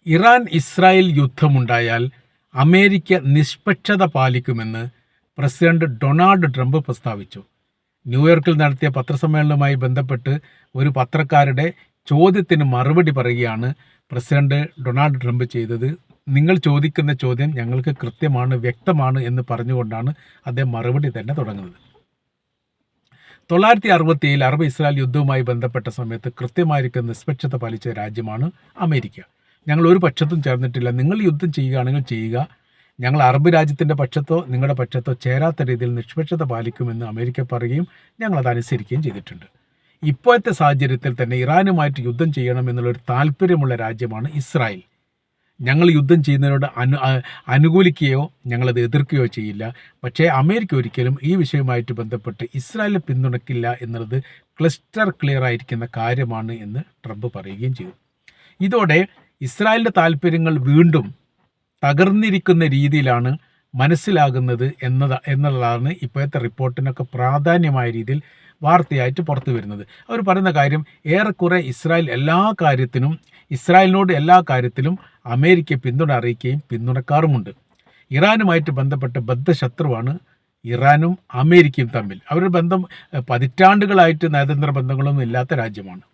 Iran Israel യുദ്ധമുണ്ടായാൽ America നിഷ്പക്ഷത പാലിക്കുമെന്ന് president Donald Trump പ്രസ്താവിച്ചു. ന്യൂയോർക്കിൽ നടത്തിയ പത്രസമ്മേളനവുമായി ബന്ധപ്പെട്ട് ഒരു പത്രക്കാരുടെ ചോദ്യത്തിന് മറുപടി പറയുകയാണ് പ്രസിഡന്റ് ഡൊണാൾഡ് ട്രംപ് ചെയ്തത്. നിങ്ങൾ ചോദിക്കുന്ന ചോദ്യം ഞങ്ങൾക്ക് കൃത്യമാണ്, വ്യക്തമാണ് എന്ന് പറഞ്ഞുകൊണ്ടാണ് അദ്ദേഹം മറുപടി തന്നെ തുടങ്ങുന്നത്. 1967 അറബ് ഇസ്രായേൽ യുദ്ധവുമായി ബന്ധപ്പെട്ട സമയത്ത് കൃത്യമായിരിക്കും നിഷ്പക്ഷത പാലിച്ച രാജ്യമാണ് അമേരിക്ക. ഞങ്ങൾ ഒരു പക്ഷത്തും ചേർന്നിട്ടില്ല. നിങ്ങൾ യുദ്ധം ചെയ്യുകയാണെങ്കിൽ ചെയ്യുക, ഞങ്ങൾ അറബ് രാജ്യത്തിൻ്റെ പക്ഷത്തോ നിങ്ങളുടെ പക്ഷത്തോ ചേരാത്ത രീതിയിൽ നിഷ്പക്ഷത പാലിക്കുമെന്ന് അമേരിക്ക പറയുകയും ഞങ്ങളത് അനുസരിക്കുകയും ചെയ്തിട്ടുണ്ട്. ഇപ്പോഴത്തെ സാഹചര്യത്തിൽ തന്നെ ഇറാനുമായിട്ട് യുദ്ധം ചെയ്യണമെന്നുള്ളൊരു താല്പര്യമുള്ള രാജ്യമാണ് ഇസ്രായേൽ. ഞങ്ങൾ യുദ്ധം ചെയ്യുന്നതിനോട് അനുകൂലിക്കുകയോ ഞങ്ങളത് എതിർക്കുകയോ ചെയ്യില്ല. പക്ഷേ അമേരിക്ക ഒരിക്കലും ഈ വിഷയവുമായിട്ട് ബന്ധപ്പെട്ട് ഇസ്രായേലിനെ പിന്തുണയ്ക്കില്ല എന്നുള്ളത് ക്ലിയർ ആയിരിക്കുന്ന കാര്യമാണ് എന്ന് ട്രംപ് പറയുകയും ചെയ്തു. ഇതോടെ ഇസ്രായേലിൻ്റെ താല്പര്യങ്ങൾ വീണ്ടും തകർന്നിരിക്കുന്ന രീതിയിലാണ് മനസ്സിലാകുന്നത് എന്നതാണ് ഇപ്പോഴത്തെ റിപ്പോർട്ടിനൊക്കെ പ്രാധാന്യമായ രീതിയിൽ വാർത്തയായിട്ട് പുറത്തു വരുന്നത്. അവർ പറയുന്ന കാര്യം ഏറെക്കുറെ ഇസ്രായേലിനോട് എല്ലാ കാര്യത്തിലും അമേരിക്ക പിന്തുണ അറിയിക്കുകയും പിന്തുണക്കാറുമുണ്ട്. ഇറാനുമായിട്ട് ബന്ധപ്പെട്ട ബദ്ധശത്രുവാണ് ഇറാനും അമേരിക്കയും തമ്മിൽ. അവരുടെ ബന്ധം പതിറ്റാണ്ടുകളായിട്ട് നയതന്ത്ര ബന്ധങ്ങളൊന്നും ഇല്ലാത്ത രാജ്യമാണ്.